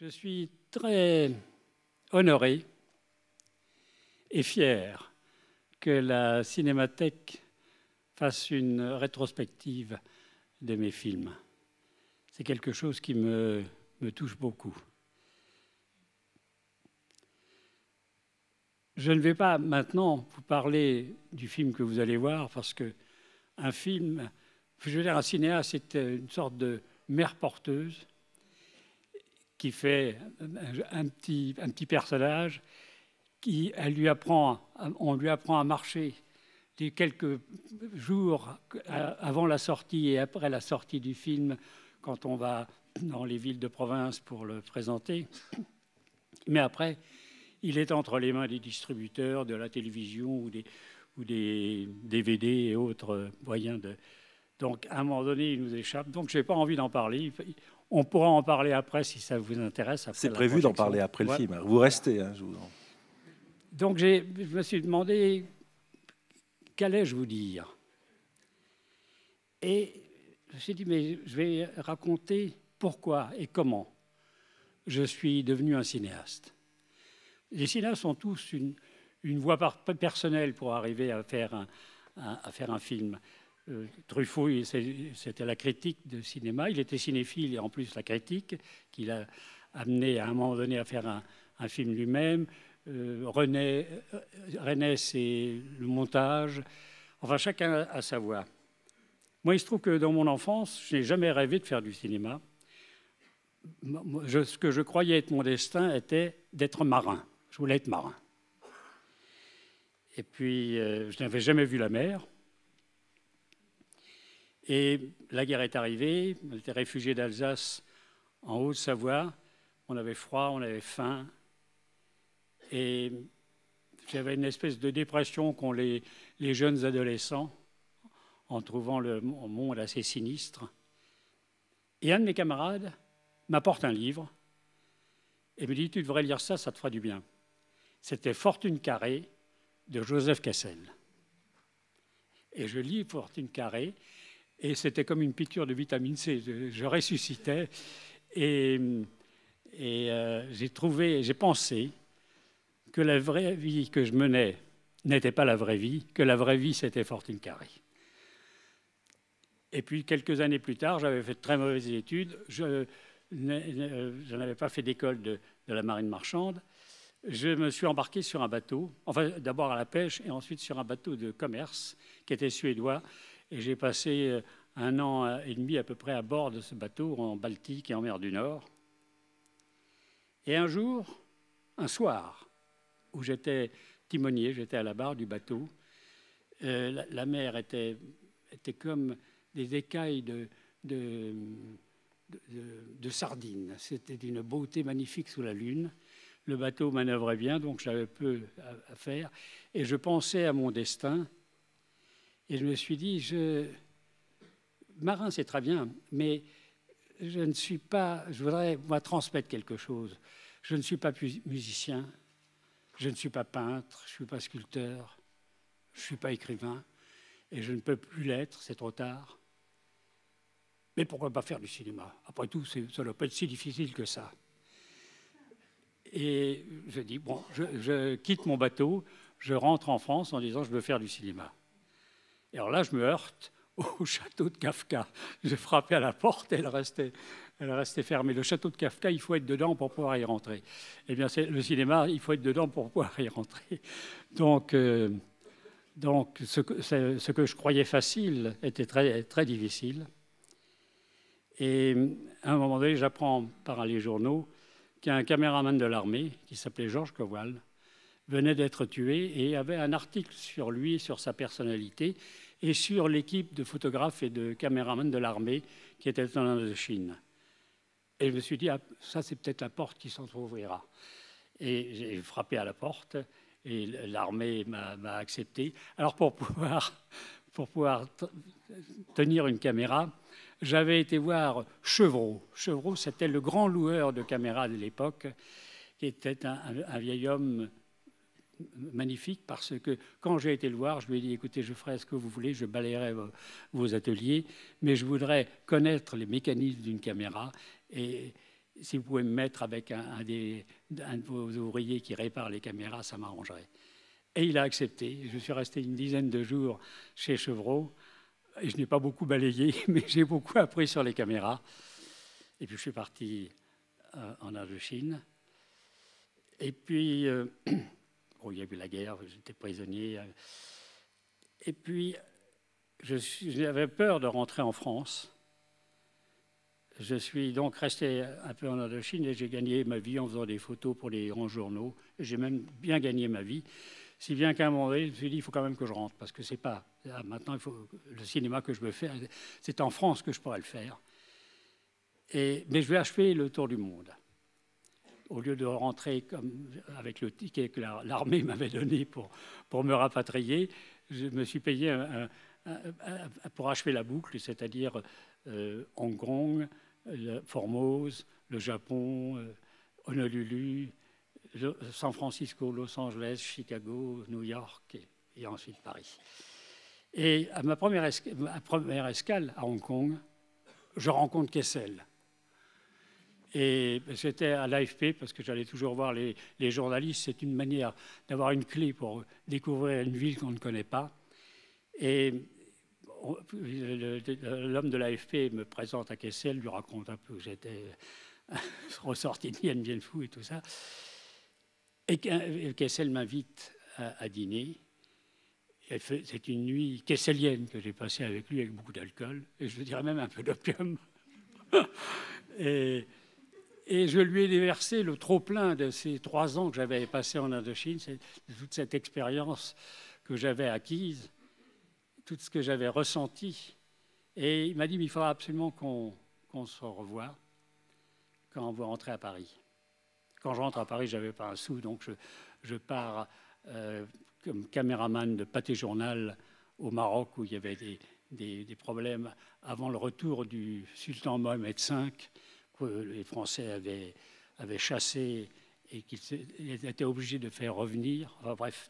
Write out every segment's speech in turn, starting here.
Je suis très honoré et fier que la Cinémathèque fasse une rétrospective de mes films. C'est quelque chose qui me touche beaucoup. Je ne vais pas maintenant vous parler du film que vous allez voir, parce qu'un film, je veux dire, un cinéaste, c'est une sorte de mère porteuse qui fait un petit personnage, on lui apprend à marcher les quelques jours avant la sortie et après la sortie du film, quand on va dans les villes de province pour le présenter. Mais après, il est entre les mains des distributeurs, de la télévision ou des DVD et autres moyens de... Donc, à un moment donné, il nous échappe. Donc, je n'ai pas envie d'en parler. On pourra en parler après si ça vous intéresse. C'est prévu d'en parler après le film. Vous restez. Hein, Donc, je me suis demandé, qu'allais-je vous dire? Et je me suis dit, mais je vais raconter pourquoi et comment je suis devenu un cinéaste. Les cinéastes ont tous une voie personnelle pour arriver à faire un film. Truffaut, c'était la critique de cinéma. Il était cinéphile et en plus la critique, qui l'a amené à un moment donné à faire un film lui-même. René, c'est le montage. Enfin, chacun a sa voie. Moi, il se trouve que dans mon enfance, je n'ai jamais rêvé de faire du cinéma. Ce que je croyais être mon destin était d'être marin. Je voulais être marin. Et puis, je n'avais jamais vu la mer. Et la guerre est arrivée. On était réfugiés d'Alsace en Haute-Savoie. On avait froid, on avait faim. Et j'avais une espèce de dépression qu'ont les jeunes adolescents en trouvant le monde assez sinistre. Et un de mes camarades m'apporte un livre et me dit « Tu devrais lire ça, ça te fera du bien ». C'était Fortune carrée de Joseph Cassel. Et je lis Fortune carrée et c'était comme une piqûre de vitamine C. Je ressuscitais et j'ai pensé que la vraie vie que je menais n'était pas la vraie vie, que la vraie vie, c'était Fortune carrée. Et puis, quelques années plus tard, j'avais fait de très mauvaises études. Je n'avais pas fait d'école de la marine marchande. Je me suis embarqué sur un bateau, enfin d'abord à la pêche et ensuite sur un bateau de commerce qui était suédois. Et j'ai passé 1 an et demi à peu près à bord de ce bateau en Baltique et en mer du Nord. Et un jour, un soir, où j'étais timonier, j'étais à la barre du bateau, la mer était comme des écailles de sardines. C'était d'une beauté magnifique sous la lune. Le bateau manœuvrait bien, donc j'avais peu à faire. Et je pensais à mon destin. Et je me suis dit, marin, c'est très bien, mais je ne suis pas... Je voudrais moi transmettre quelque chose. Je ne suis pas musicien, je ne suis pas peintre, je ne suis pas sculpteur, je ne suis pas écrivain, et je ne peux plus l'être, c'est trop tard. Mais pourquoi pas faire du cinéma? Après tout, ça ne doit pas être si difficile que ça. Et je dis, bon, je quitte mon bateau, je rentre en France en disant, je veux faire du cinéma. Et alors là, je me heurte au château de Kafka. J'ai frappé à la porte, elle restait fermée. Le château de Kafka, il faut être dedans pour pouvoir y rentrer. Eh bien, le cinéma, il faut être dedans pour pouvoir y rentrer. Donc ce que je croyais facile était très, très difficile. Et à un moment donné, j'apprends par les journaux qu'un caméraman de l'armée, qui s'appelait Georges Kowal, venait d'être tué et avait un article sur lui, sur sa personnalité et sur l'équipe de photographes et de caméramans de l'armée qui était en Indochine. Et je me suis dit, ah, ça c'est peut-être la porte qui s'entr'ouvrira. Et j'ai frappé à la porte et l'armée m'a accepté. Alors pour pouvoir tenir une caméra, j'avais été voir Chevreau. Chevreau, c'était le grand loueur de caméras de l'époque, qui était un vieil homme magnifique, parce que quand j'ai été le voir, je lui ai dit, écoutez, je ferai ce que vous voulez, je balayerai vos ateliers, mais je voudrais connaître les mécanismes d'une caméra. Et si vous pouvez me mettre avec un de vos ouvriers qui répare les caméras, ça m'arrangerait. Et il a accepté. Je suis resté une dizaine de jours chez Chevreau. Et je n'ai pas beaucoup balayé, mais j'ai beaucoup appris sur les caméras. Et puis je suis parti en Indochine. Et puis, bon, il y a eu la guerre, j'étais prisonnier. Et puis, j'avais peur de rentrer en France. Je suis donc resté un peu en Indochine et j'ai gagné ma vie en faisant des photos pour les grands journaux. J'ai même bien gagné ma vie. Si bien qu'à un moment donné, je me suis dit, il faut quand même que je rentre, parce que c'est pas... Maintenant, le cinéma que je veux faire, c'est en France que je pourrais le faire. Mais je vais achever le tour du monde. Au lieu de rentrer avec le ticket que l'armée m'avait donné pour me rapatrier, je me suis payé pour achever la boucle, c'est-à-dire Hong Kong, Formose, le Japon, Honolulu, San Francisco, Los Angeles, Chicago, New York et ensuite Paris. Et à ma première escale à Hong Kong, je rencontre Kessel. Et j'étais à l'AFP parce que j'allais toujours voir les journalistes. C'est une manière d'avoir une clé pour découvrir une ville qu'on ne connaît pas. Et l'homme de l'AFP me présente à Kessel, lui raconte un peu que j'étais ressorti de Dien Phu et tout ça. Et Kessel m'invite à dîner. C'est une nuit kesselienne que j'ai passée avec lui, avec beaucoup d'alcool, et je dirais même un peu d'opium. Et je lui ai déversé le trop-plein de ces 3 ans que j'avais passé en Indochine, toute cette expérience que j'avais acquise, tout ce que j'avais ressenti. Et il m'a dit, mais il faudra absolument qu'on se revoie quand vous rentrez à Paris. Quand je rentre à Paris, je n'avais pas un sou, donc je pars comme caméraman de Pâté Journal au Maroc, où il y avait des problèmes avant le retour du sultan Mohamed V, que les Français avaient chassé et qu'ils étaient obligés de faire revenir. Enfin, bref,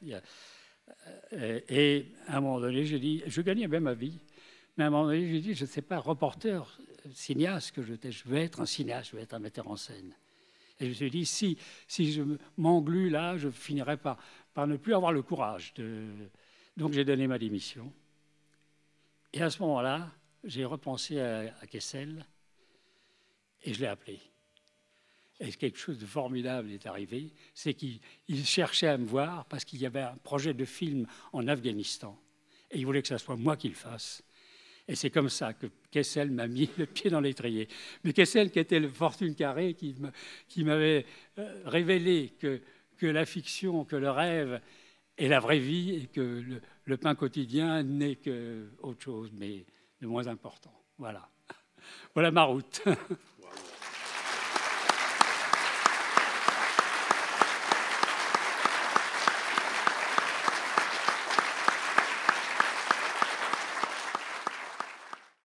et à un moment donné, j'ai dit, je gagnais bien ma vie, mais à un moment donné, j'ai dit, je ne sais pas, reporter, cinéaste que je vais être un cinéaste, je vais être un metteur en scène. Et je me suis dit, si je m'englue là, je finirai par ne plus avoir le courage. Donc j'ai donné ma démission. Et à ce moment-là, j'ai repensé à Kessel et je l'ai appelé. Et quelque chose de formidable est arrivé, c'est qu'il cherchait à me voir parce qu'il y avait un projet de film en Afghanistan. Et il voulait que ce soit moi qui le fasse. Et c'est comme ça que Kessel m'a mis le pied dans l'étrier. Mais Kessel, qui était le fortune carré, qui m'avait révélé que la fiction, que le rêve est la vraie vie et que le pain quotidien n'est qu'autre chose, mais de moins important. Voilà. Voilà ma route.